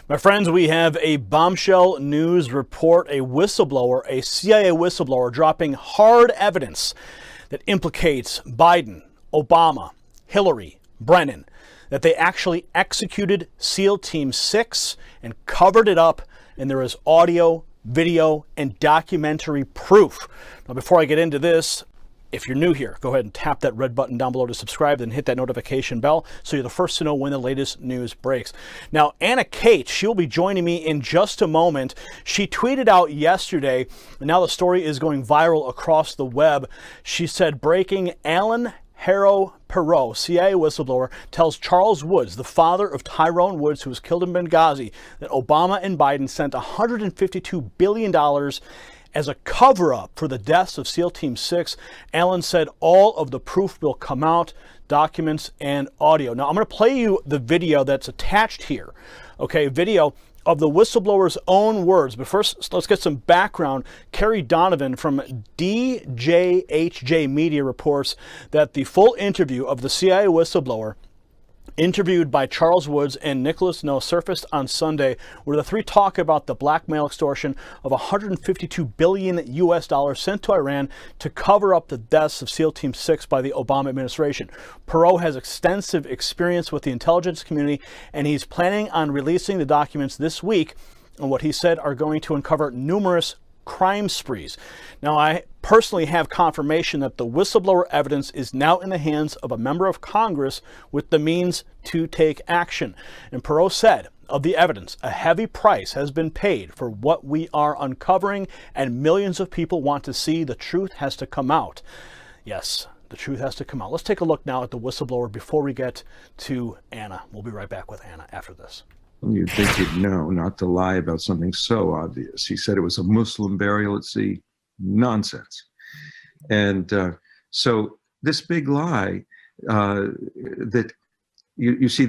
My friends, we have a bombshell news report, a whistleblower, a CIA whistleblower dropping hard evidence that implicates Biden, Obama, Hillary, Brennan, that they actually executed SEAL Team 6 and covered it up, and there is audio, video, and documentary proof. Now, before I get into this, if you're new here, go ahead and tap that red button down below to subscribe, then hit that notification bell so you're the first to know when the latest news breaks. Now, Anna Khait, she'll be joining me in just a moment. She tweeted out yesterday, and now the story is going viral across the web. She said, breaking, Harrow Parrot, CIA whistleblower, tells Charles Woods, the father of Tyrone Woods, who was killed in Benghazi, that Obama and Biden sent $152 billion as a cover-up for the deaths of SEAL Team 6. Allen said all of the proof will come out, documents and audio. Now, I'm going to play you the video that's attached here. Okay, video of the whistleblower's own words. But first, let's get some background. Carrie Donovan from DJHJ Media reports that the full interview of the CIA whistleblower interviewed by Charles Woods and Nicholas No surfaced on Sunday, where the three talk about the blackmail extortion of $152 billion sent to Iran to cover up the deaths of SEAL Team 6 by the Obama administration. Perot has extensive experience with the intelligence community, and he's planning on releasing the documents this week on what he said are going to uncover numerous crime sprees. Now, I personally have confirmation that the whistleblower evidence is now in the hands of a member of Congress with the means to take action. And Perot said, of the evidence, a heavy price has been paid for what we are uncovering, and millions of people want to see the truth has to come out. Yes, the truth has to come out. Let's take a look now at the whistleblower before we get to Anna. We'll be right back with Anna after this. You'd think he'd know not to lie about something so obvious. He said it was a Muslim burial at sea. Nonsense. And so this big lie that you see,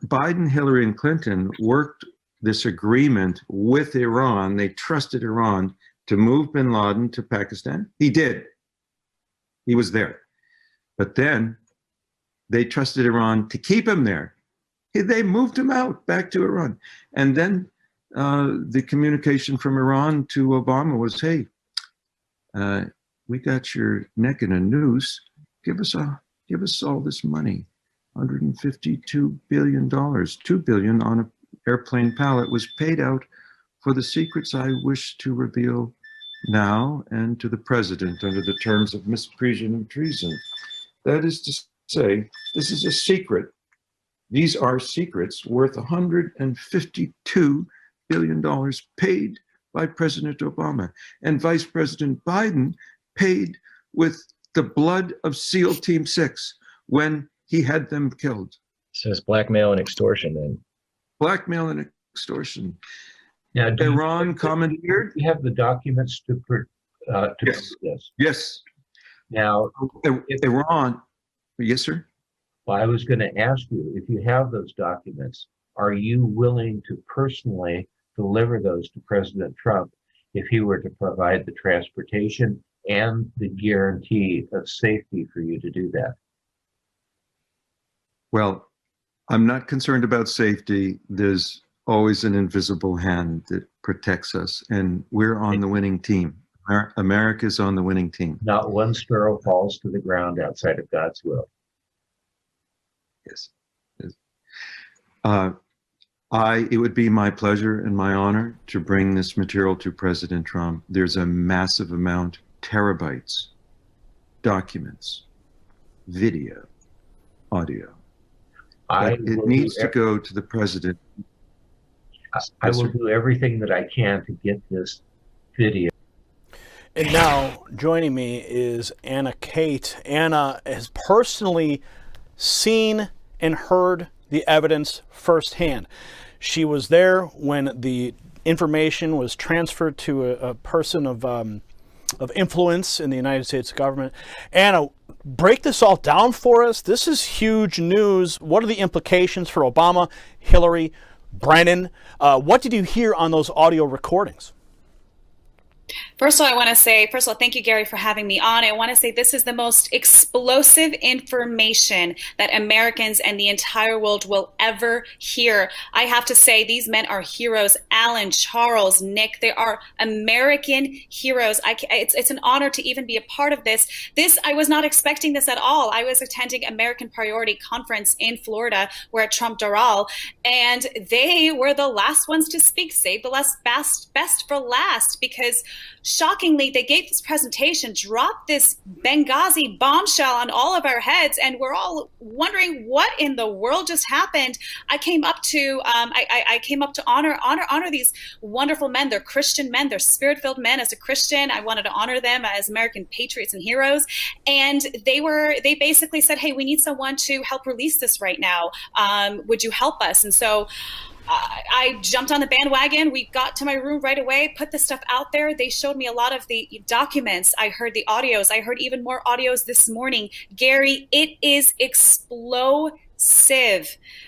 Biden, Hillary, and Clinton worked this agreement with Iran. They trusted Iran to move bin Laden to Pakistan. He did. He was there. But then they trusted Iran to keep him there. They moved him out back to Iran. And then the communication from Iran to Obama was, hey, we got your neck in a noose. Give us all this money. $152 billion. $2 billion on an airplane pallet was paid out for the secrets I wish to reveal now and to the president under the terms of misprision and treason. That is to say, this is a secret. These are secrets worth $152 billion paid by President Obama. And Vice President Biden paid with the blood of SEAL Team 6 when he had them killed. So it's blackmail and extortion then. Blackmail and extortion. Now, Iran commandeered. You have the documents to prove Yes. this. Yes. Now, Iran. Yes, sir. well, I was going to ask you, if you have those documents, are you willing to personally deliver those to President Trump if he were to provide the transportation and the guarantee of safety for you to do that? Well, I'm not concerned about safety. There's always an invisible hand that protects us, and we're on the winning team. America's on the winning team. Not one sparrow falls to the ground outside of God's will. Yes. It would be my pleasure and my honor to bring this material to President Trump. There's a massive amount, terabytes, documents, video, audio. It needs to go to the president. I will do everything that I can to get this video. And now joining me is Anna Khait. Anna has personally seen and heard the evidence firsthand. She was there when the information was transferred to a person of influence in the United States government. Anna, break this all down for us. This is huge news. What are the implications for Obama, Hillary, Brennan? What did you hear on those audio recordings? First of all, thank you, Gary, for having me on. I want to say this is the most explosive information that Americans and the entire world will ever hear. I have to say, these men are heroes. Alan, Charles, Nick, they are American heroes. It's an honor to even be a part of this. I was not expecting this at all. I was attending American Priority Conference in Florida, where at Trump Doral, and they were the last ones to speak. Save the best for last, because shockingly, they gave this presentation, dropped this Benghazi bombshell on all of our heads, and we're all wondering what in the world just happened. I came up to honor these wonderful men. They're Christian men. They're spirit-filled men. As a Christian, I wanted to honor them as American patriots and heroes. And they basically said, "Hey, we need someone to help release this right now. Would you help us?" And so I jumped on the bandwagon. We got to my room right away, put the stuff out there. They showed me a lot of the documents. I heard the audios. I heard even more audios this morning. Gary, it is explosive.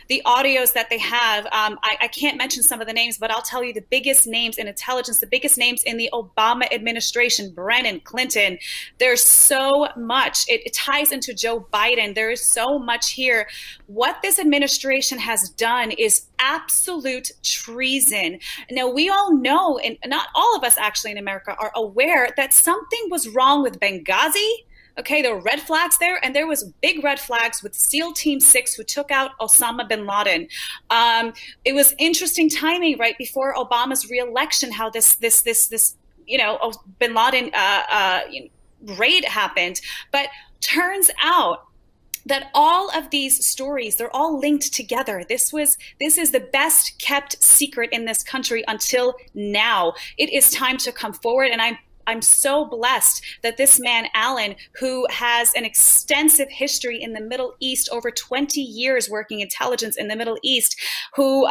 The audios that they have, I can't mention some of the names, but I'll tell you the biggest names in intelligence, the biggest names in the Obama administration, Brennan, Clinton. There's so much. It ties into Joe Biden. There is so much here. What this administration has done is absolute treason. Now, we all know, and not all of us actually in America are aware, that something was wrong with Benghazi. Okay, there were red flags there, and there was big red flags with SEAL Team 6 who took out Osama Bin Laden. It was interesting timing right before Obama's reelection, how this Bin Laden raid happened. But turns out that all of these stories, they're all linked together. This is the best kept secret in this country until now. It is time to come forward, and I'm so blessed that this man, Alan, who has an extensive history in the Middle East, over 20 years working intelligence in the Middle East, who,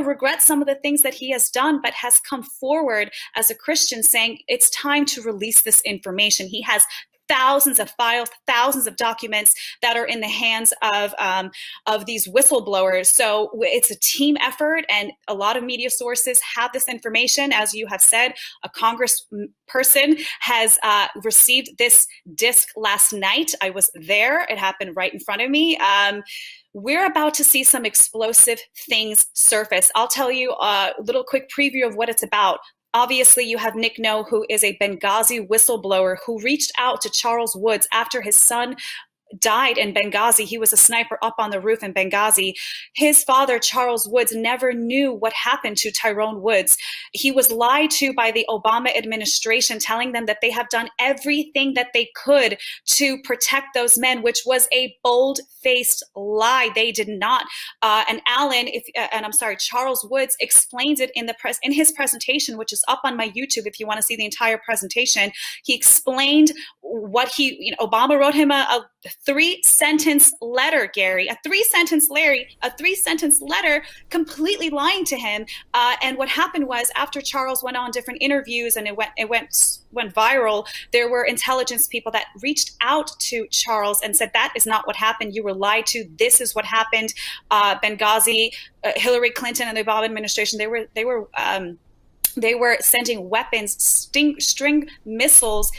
regrets some of the things that he has done, but has come forward as a Christian saying it's time to release this information. He has thousands of files, thousands of documents that are in the hands of these whistleblowers. So it's a team effort, and a lot of media sources have this information. As you have said, a congressperson has received this disc last night. I was there. It happened right in front of me. We're about to see some explosive things surface. I'll tell you a little quick preview of what it's about. Obviously, you have Nick No, who is a Benghazi whistleblower who reached out to Charles Woods after his son died in Benghazi. He was a sniper up on the roof in Benghazi. His father, Charles Woods, never knew what happened to Tyrone Woods. He was lied to by the Obama administration, telling them that they have done everything that they could to protect those men, which was a bold-faced lie. They did not. And Charles Woods explains it in his presentation, which is up on my YouTube if you want to see the entire presentation. He explained what Obama wrote him a 3-sentence letter, Gary, a 3-sentence letter completely lying to him. And what happened was, after Charles went on different interviews and it went viral, there were intelligence people that reached out to Charles and said, that is not what happened. You were lied to. This is what happened. Benghazi, Hillary Clinton and the Obama administration, they were sending weapons,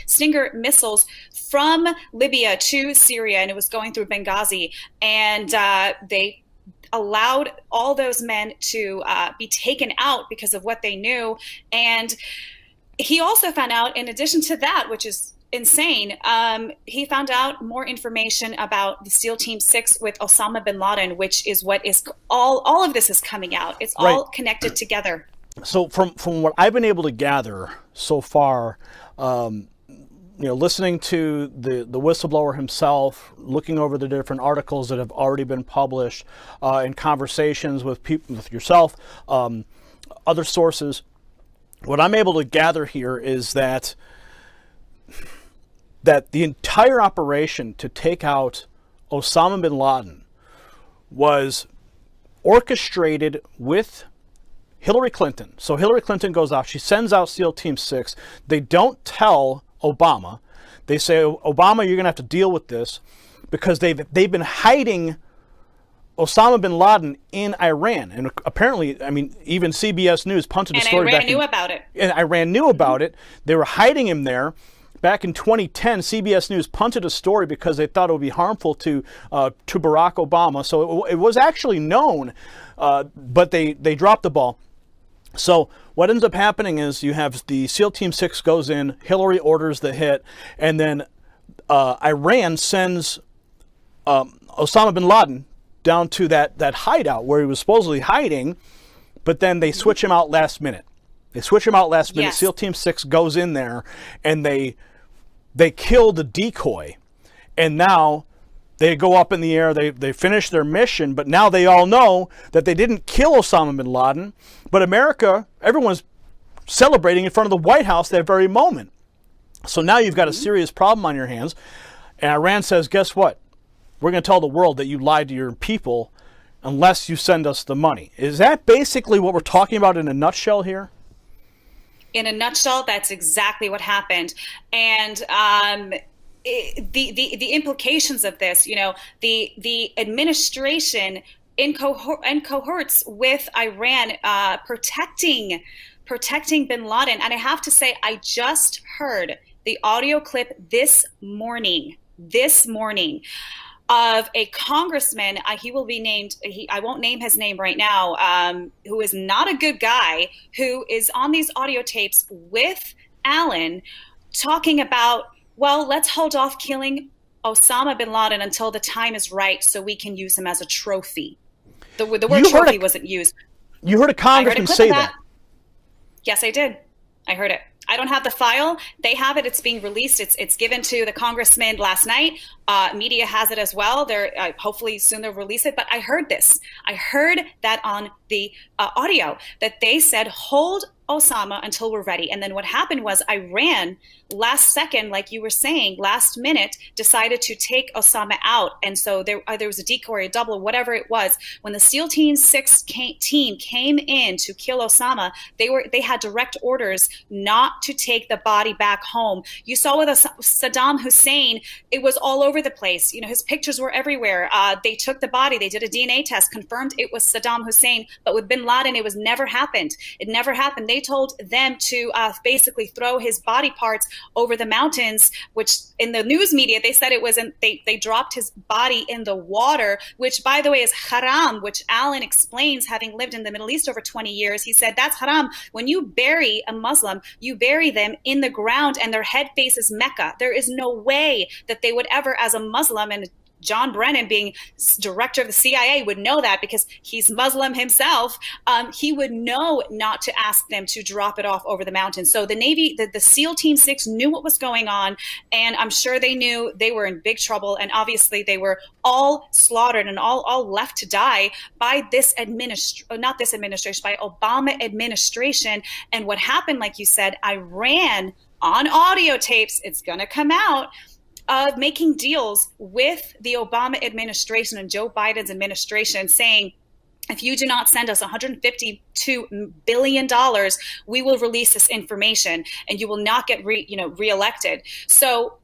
Stinger missiles from Libya to Syria, and it was going through Benghazi. And they allowed all those men to be taken out because of what they knew. And he also found out, in addition to that, which is insane, he found out more information about the SEAL Team 6 with Osama Bin Laden, which is what is all of this is coming out. It's all connected together. So from what I've been able to gather so far, listening to the whistleblower himself, looking over the different articles that have already been published, in conversations with people, with yourself, other sources, what I'm able to gather here is that the entire operation to take out Osama bin Laden was orchestrated with Hillary Clinton. So Hillary Clinton goes out, she sends out SEAL Team 6. They don't tell Obama. They say, Obama, you're going to have to deal with this, because they've been hiding Osama bin Laden in Iran. And apparently, I mean, even CBS News punted a story back. And Iran knew about it. And Iran knew about it. They were hiding him there. Back in 2010, CBS News punted a story because they thought it would be harmful to Barack Obama. So it was actually known, but they dropped the ball. So what ends up happening is you have the SEAL Team 6 goes in, Hillary orders the hit, and then Iran sends Osama bin Laden down to that hideout where he was supposedly hiding, but then they switch him out last minute. They switch him out last minute. Yes. SEAL Team 6 goes in there, and they kill the decoy. And now they go up in the air. They finish their mission, but now they all know that they didn't kill Osama bin Laden. But America, everyone's celebrating in front of the White House that very moment. So now you've got a serious problem on your hands. And Iran says, guess what? We're going to tell the world that you lied to your people unless you send us the money. Is that basically what we're talking about in a nutshell here? In a nutshell, that's exactly what happened. And the implications of this, you know, the administration in cohorts with Iran protecting bin Laden. And I have to say, I just heard the audio clip this morning of a congressman, he will be named, I won't name his name right now, who is not a good guy, who is on these audio tapes with Allen talking about, well, let's hold off killing Osama bin Laden until the time is right so we can use him as a trophy. The word trophy wasn't used. You heard a congressman say that. Yes, I did. I heard it. I don't have the file. They have it. It's being released. It's given to the congressman last night. Media has it as well. They're hopefully soon they'll release it. But I heard this. I heard that on the audio that they said, hold Osama until we're ready. And then what happened was Iran last second, like you were saying, last minute decided to take Osama out. And so there was a decoy, a double, whatever it was. When the SEAL Team 6 team came in to kill Osama, they had direct orders not to take the body back home. You saw with Saddam Hussein, it was all over the place. You know, his pictures were everywhere. They took the body, they did a DNA test, confirmed it was Saddam Hussein. But with bin Laden, it was never happened. It never happened. They told them to basically throw his body parts over the mountains, which in the news media, they said it wasn't, they dropped his body in the water, which by the way is haram, which Allen explains, having lived in the Middle East over 20 years. He said, that's haram. When you bury a Muslim, you bury them in the ground and their head faces Mecca. There is no way that they would ever, as a Muslim, and John Brennan, being director of the CIA, would know that because he's Muslim himself. He would know not to ask them to drop it off over the mountains. So the Navy, the SEAL Team 6 knew what was going on, and I'm sure they knew they were in big trouble. And obviously they were all slaughtered and all left to die by this not this administration, by Obama administration. And what happened, like you said, Iran on audio tapes, it's going to come out, of making deals with the Obama administration and Joe Biden's administration, saying, if you do not send us $152 billion, we will release this information and you will not get reelected. So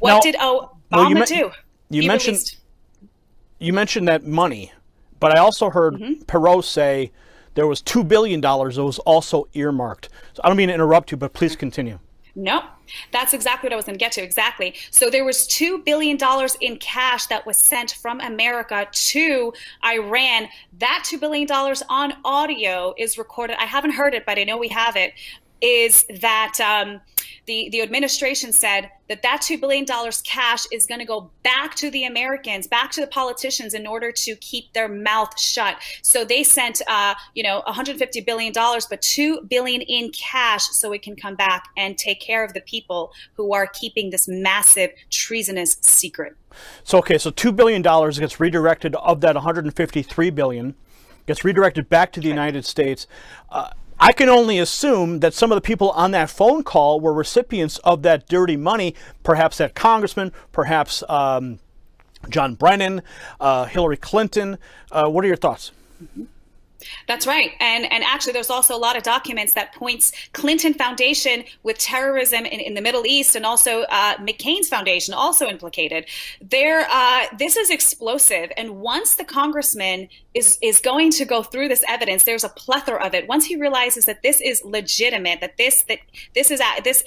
what did Obama do? You mentioned that money, but I also heard Perot say there was $2 billion that was also earmarked. So I don't mean to interrupt you, but please continue. No, that's exactly what I was going to get to. Exactly. So there was $2 billion in cash that was sent from America to Iran. That $2 billion on audio is recorded. I haven't heard it, but I know we have it. Is that the administration said that $2 billion cash is going to go back to the Americans, back to the politicians, in order to keep their mouth shut. So they sent, $150 billion, but $2 billion in cash so it can come back and take care of the people who are keeping this massive treasonous secret. So $2 billion gets redirected of that $153 billion, gets redirected back to the United States. I can only assume that some of the people on that phone call were recipients of that dirty money, perhaps that congressman, perhaps John Brennan, Hillary Clinton. What are your thoughts? That's right. And actually, there's also a lot of documents that points Clinton Foundation with terrorism in the Middle East, and also McCain's foundation also implicated. This is explosive. And once the congressman is going to go through this evidence, there's a plethora of it. Once he realizes that this is legitimate, that this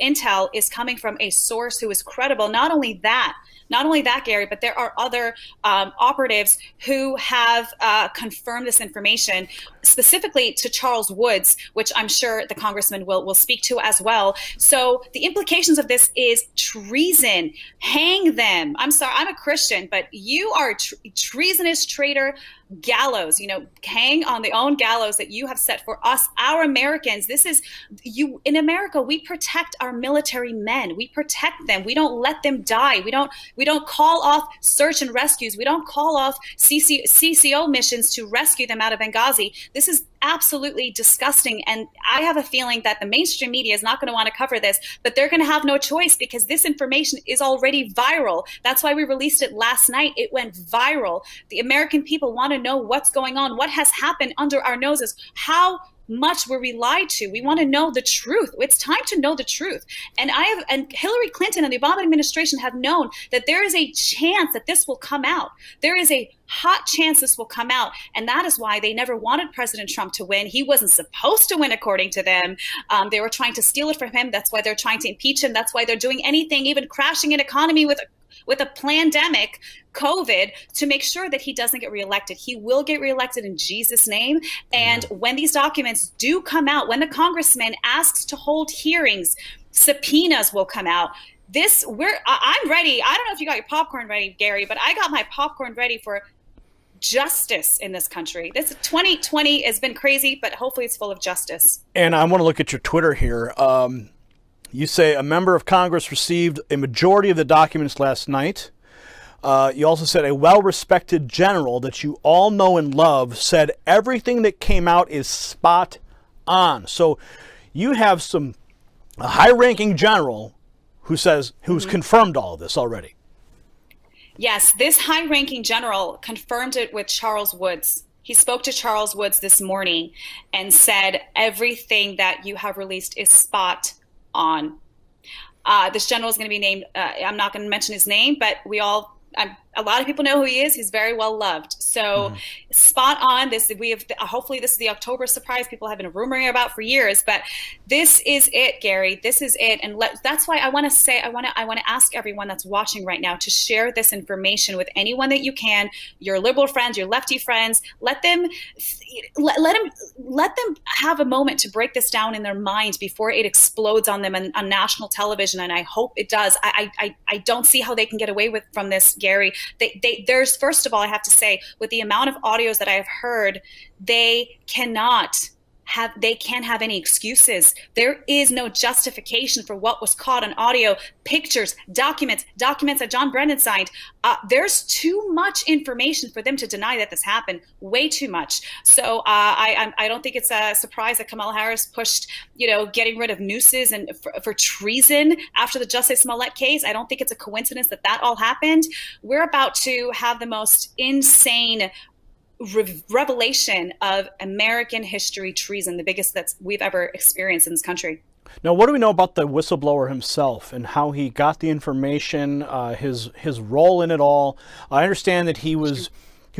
intel is coming from a source who is credible. Not only that, Gary, but there are other operatives who have confirmed this information, specifically to Charles Woods, which I'm sure the congressman will speak to as well. So the implications of this is treason. Hang them. I'm sorry, I'm a Christian, but you are a treasonous traitor. Gallows, hang on the own gallows that you have set for us, our Americans. This is you in America. We protect our military men. We protect them. We don't let them die. We don't call off search and rescues. We don't call off CCO missions to rescue them out of Benghazi. This is absolutely disgusting. And I have a feeling that the mainstream media is not going to want to cover this, but they're going to have no choice because this information is already viral. That's why we released it last night. It went viral. The American people want to know what's going on, what has happened under our noses, how much were we lied to. We want to know the truth. It's time to know the truth. And Hillary Clinton and the Obama administration have known that there is a chance that this will come out. There is a hot chance this will come out. And that is why they never wanted President Trump to win. He wasn't supposed to win, according to them. They were trying to steal it from him. That's why they're trying to impeach him. That's why they're doing anything, even crashing an economy with a pandemic, COVID, to make sure that he doesn't get reelected. He will get reelected in Jesus' name. And when these documents do come out, when the congressman asks to hold hearings, subpoenas will come out. I'm ready. I don't know if you got your popcorn ready, Gary, but I got my popcorn ready for justice in this country. This 2020 has been crazy, but hopefully it's full of justice. And I want to look at your Twitter here. You say a member of Congress received a majority of the documents last night. You also said a well-respected general that you all know and love said everything that came out is spot on. So you have a high-ranking general who's confirmed all of this already. Yes, this high-ranking general confirmed it with Charles Woods. He spoke to Charles Woods this morning and said everything that you have released is spot on. This general is going to be named, I'm not going to mention his name, but a lot of people know who he is. He's very well loved. So spot on. Hopefully this is the October surprise people have been rumoring about for years, but this is it, Gary. This is it. And that's why I want to ask everyone that's watching right now to share this information with anyone that you can, your liberal friends, your lefty friends. Let them have a moment to break this down in their minds before it explodes on them on national television. And I hope it does. I don't see how they can get away from this, Gary. There's, first of all, I have to say, with the amount of audios that I have heard, they can't have any excuses. There is no justification for what was caught on audio, pictures, documents that John Brennan signed. There's too much information for them to deny that this happened. Way too much. So I don't think it's a surprise that Kamala Harris pushed, getting rid of nooses and for treason after the Jussie Smollett case. I don't think it's a coincidence that all happened. We're about to have the most insane revelation of American history treason, the biggest that we've ever experienced in this country. Now, what do we know about the whistleblower himself and how he got the information, his role in it all? I understand that he was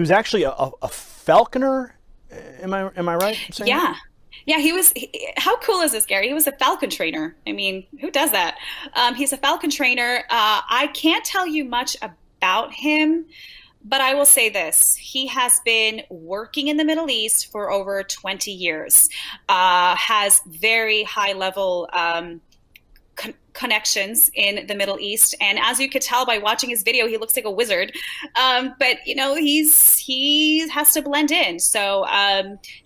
actually a falconer. Am I right in saying that? Yeah, how cool is this, Gary? He was a Falcon trainer. I mean, who does that? He's a Falcon trainer. I can't tell you much about him, but I will say this. He has been working in the Middle East for over 20 years, has very high-level connections in the Middle East. And as you could tell by watching his video, he looks like a wizard. But, he has to blend in. So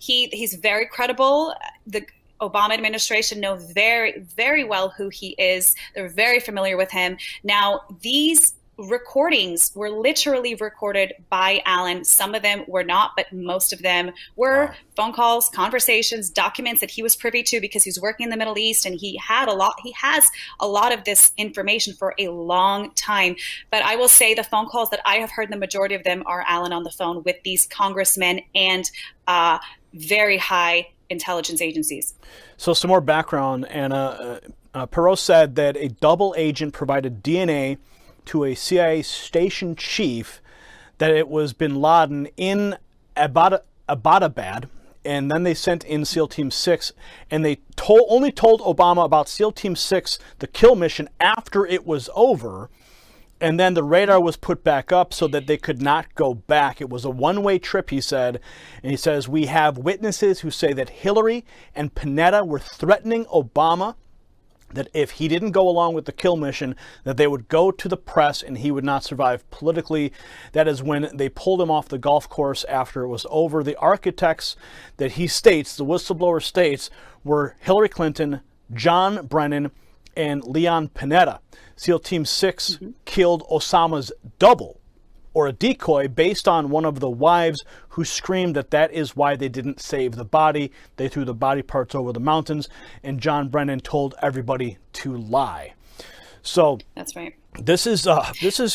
he's very credible. The Obama administration know very, very well who he is. They're very familiar with him. Now, these recordings were literally recorded by Alan. Some of them were not, but most of them were phone calls, conversations, documents that he was privy to because he's working in the Middle East, and he has a lot of this information for a long time. But I will say the phone calls that I have heard, the majority of them are Alan on the phone with these congressmen and very high intelligence agencies. So some more background, Anna. Perot said that a double agent provided DNA to a CIA station chief that it was Bin Laden in Abbottabad, and then they sent in SEAL Team 6, and they only told Obama about SEAL Team 6, the kill mission, after it was over, and then the radar was put back up so that they could not go back. It was a one-way trip, he said, and he says, we have witnesses who say that Hillary and Panetta were threatening Obama that if he didn't go along with the kill mission, that they would go to the press and he would not survive politically. That is when they pulled him off the golf course after it was over. The architects that he states, the whistleblower states, were Hillary Clinton, John Brennan, and Leon Panetta. SEAL Team 6 killed Osama's double, or a decoy, based on one of the wives who screamed that that is why they didn't save the body. They threw the body parts over the mountains, and John Brennan told everybody to lie. So that's right. This is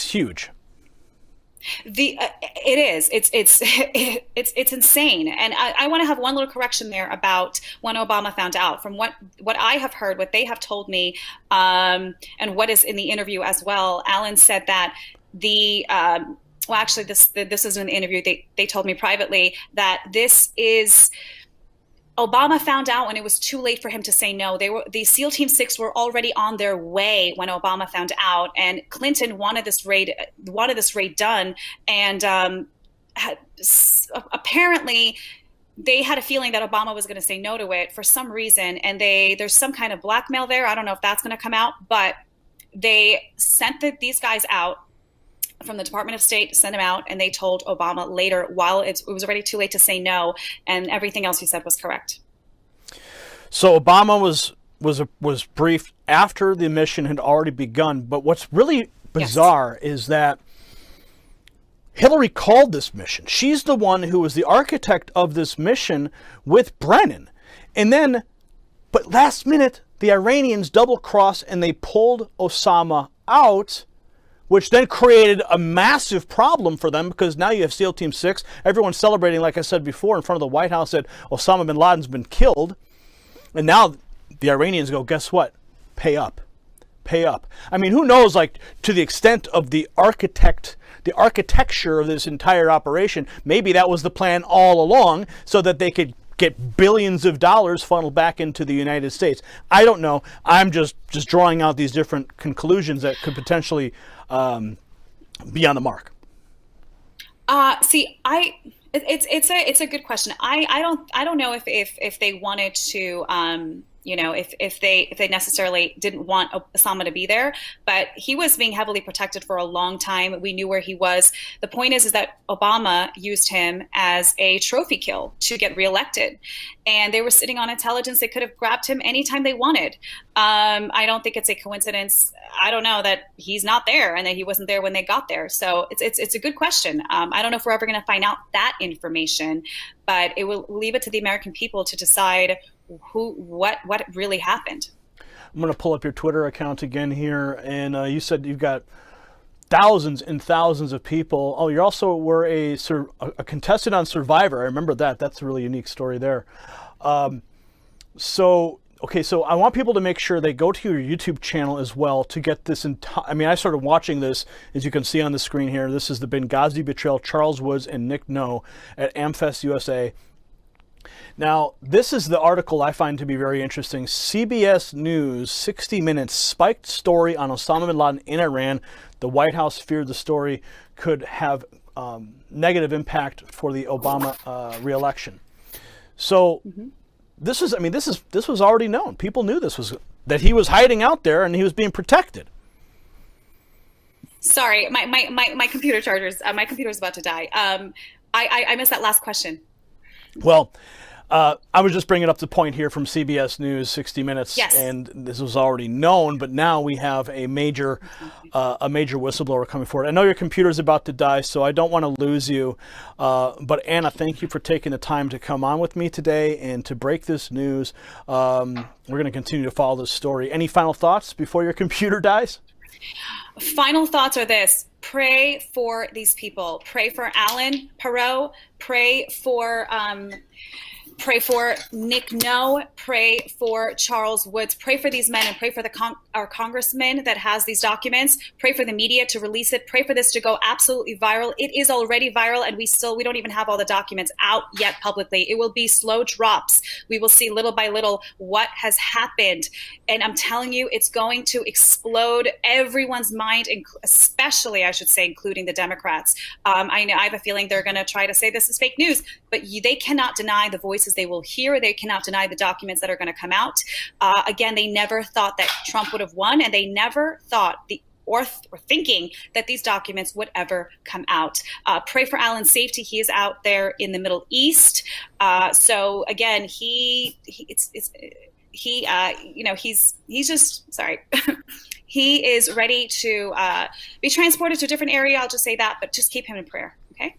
huge. It is. It's insane. And I want to have one little correction there about when Obama found out. From what I have heard, what they have told me, and what is in the interview as well, Alan said that well, actually, this is an interview. They told me privately that this is Obama found out when it was too late for him to say no. The SEAL Team 6 were already on their way when Obama found out, and Clinton wanted this raid done, and apparently they had a feeling that Obama was going to say no to it for some reason, and there's some kind of blackmail there. I don't know if that's going to come out, but they sent these guys out from the Department of State, sent him out, and they told Obama later, while it was already too late to say no, and everything else he said was correct. So Obama was briefed after the mission had already begun. But what's really bizarre is that Hillary called this mission. She's the one who was the architect of this mission with Brennan. And then, but last minute, the Iranians double-crossed and they pulled Osama out, which then created a massive problem for them, because now you have SEAL Team 6. Everyone's celebrating, like I said before, in front of the White House that Osama Bin Laden's been killed. And now the Iranians go, guess what? Pay up. Pay up. I mean, who knows, like, to the extent of the architecture of this entire operation, maybe that was the plan all along so that they could get billions of dollars funneled back into the United States. I don't know. I'm just drawing out these different conclusions that could potentially be on the mark. It's a good question. I don't know if they wanted to, if they necessarily didn't want Osama to be there, but he was being heavily protected for a long time. We knew where he was. The point is that Obama used him as a trophy kill to get reelected, and they were sitting on intelligence. They could have grabbed him anytime they wanted. I don't think it's a coincidence. I don't know that he's not there and that he wasn't there when they got there. So it's a good question. I don't know if we're ever going to find out that information, but it will leave it to the American people to decide what really happened. I'm going to pull up your Twitter account again here, and you said you've got thousands and thousands of people. Oh, you also were a contestant on Survivor. I remember that. That's a really unique story there. So I want people to make sure they go to your YouTube channel as well to get this entire. I mean, I started watching this, as you can see on the screen here. This is the Benghazi betrayal, Charles Woods and Nick No at Amfest USA. Now, this is the article I find to be very interesting. CBS News, 60 Minutes, spiked story on Osama bin Laden in Iran. The White House feared the story could have negative impact for the Obama re-election. So this was already known. People knew that he was hiding out there and he was being protected. Sorry, my computer chargers. My computer's about to die. I missed that last question. Well, I was just bringing up the point here from CBS News, 60 Minutes, yes. And this was already known, but now we have a major whistleblower coming forward. I know your computer's about to die, so I don't want to lose you. But Anna, thank you for taking the time to come on with me today and to break this news. We're going to continue to follow this story. Any final thoughts before your computer dies? Final thoughts are this. Pray for these people. Pray for Alan Perot. Pray for Pray for Nick No, pray for Charles Woods, pray for these men, and pray for our congressman that has these documents. Pray for the media to release it. Pray for this to go absolutely viral. It is already viral, and we don't even have all the documents out yet publicly. It will be slow drops. We will see little by little what has happened. And I'm telling you, it's going to explode everyone's mind, especially, I should say, including the Democrats. I know I have a feeling they're going to try to say this is fake news, but they cannot deny the voices they will hear. They cannot deny the documents that are going to come out. Again, they never thought that Trump would have won, and they never thought or thinking that these documents would ever come out. Pray for Alan's safety. He is out there in the Middle East. So again, he's just sorry. He is ready to be transported to a different area. I'll just say that, but just keep him in prayer. Okay.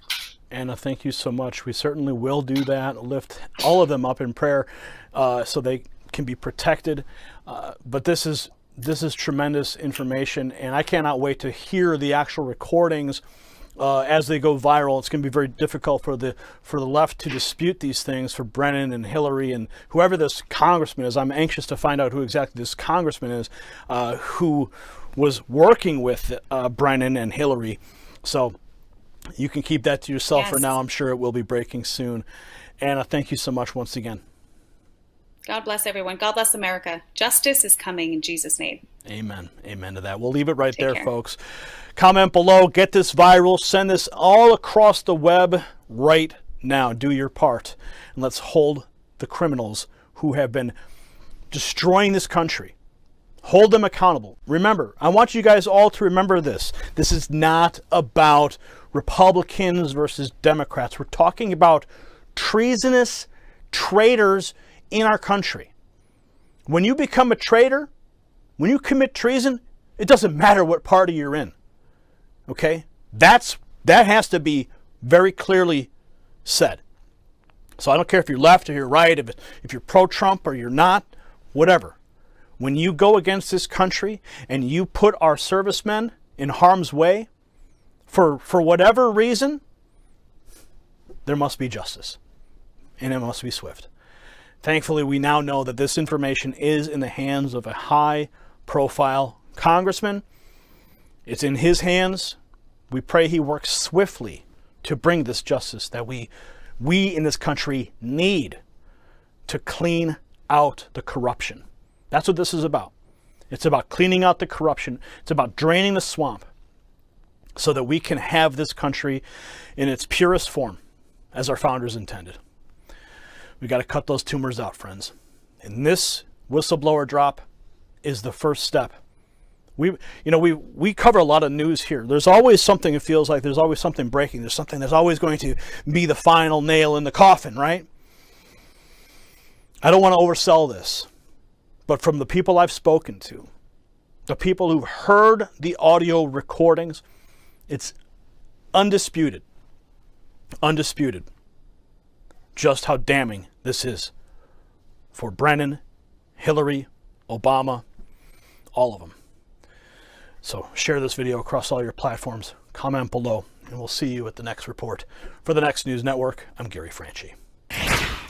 Anna, thank you so much. We certainly will do that. Lift all of them up in prayer so they can be protected. But this is tremendous information, and I cannot wait to hear the actual recordings as they go viral. It's going to be very difficult for the left to dispute these things, for Brennan and Hillary and whoever this congressman is. I'm anxious to find out who exactly this congressman is who was working with Brennan and Hillary. So you can keep that to yourself for now. I'm sure it will be breaking soon. Anna, thank you so much once again. God bless everyone. God bless America. Justice is coming in Jesus' name. Amen. Amen to that. We'll leave it right there, care. folks. Comment below. Get this viral. Send this all across the web right now. Do your part. And let's hold the criminals who have been destroying this country. Hold them accountable. Remember, I want you guys all to remember this. This is not about Republicans versus Democrats. We're talking about treasonous traitors in our country. When you become a traitor, when you commit treason, it doesn't matter what party you're in. Okay? That has to be very clearly said. So I don't care if you're left or you're right, if you're pro-Trump or you're not, whatever. When you go against this country and you put our servicemen in harm's way for whatever reason, there must be justice. And it must be swift. Thankfully, we now know that this information is in the hands of a high-profile congressman. It's in his hands. We pray he works swiftly to bring this justice that we in this country need to clean out the corruption. That's what this is about. It's about cleaning out the corruption. It's about draining the swamp so that we can have this country in its purest form as our founders intended. We got to cut those tumors out, friends. And this whistleblower drop is the first step. We cover a lot of news here. There's always something, it feels like there's always something breaking. There's something that's always going to be the final nail in the coffin, right? I don't want to oversell this, but from the people I've spoken to, the people who've heard the audio recordings, it's undisputed just how damning this is for Brennan, Hillary, Obama, all of them. So share this video across all your platforms, comment below, and we'll see you at the next report. For the Next News Network, I'm Gary Franchi.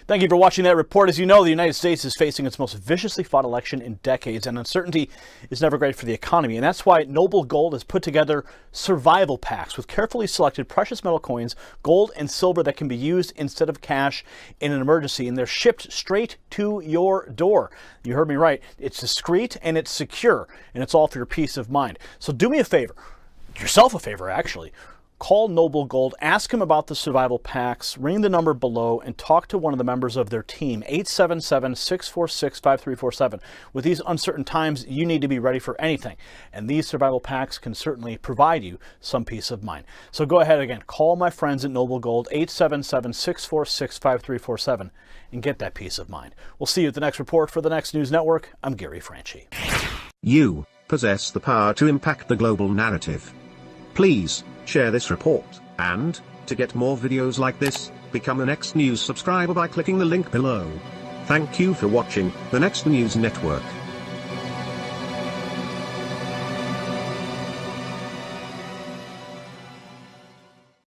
Thank you for watching that report. As you know, the United States is facing its most viciously fought election in decades, and uncertainty is never great for the economy. And that's why Noble Gold has put together survival packs with carefully selected precious metal coins, gold and silver that can be used instead of cash in an emergency. And they're shipped straight to your door. You heard me right. It's discreet and it's secure, and it's all for your peace of mind. So do me a favor, yourself a favor actually. Call Noble Gold, ask him about the survival packs, ring the number below, and talk to one of the members of their team, 877-646-5347. With these uncertain times, you need to be ready for anything, and these survival packs can certainly provide you some peace of mind. So go ahead again, call my friends at Noble Gold, 877-646-5347, and get that peace of mind. We'll see you at the next report. For the Next News Network, I'm Gary Franchi. You possess the power to impact the global narrative. Please share this report, and to get more videos like this, become a Next News subscriber by clicking the link below. Thank you for watching the Next News Network.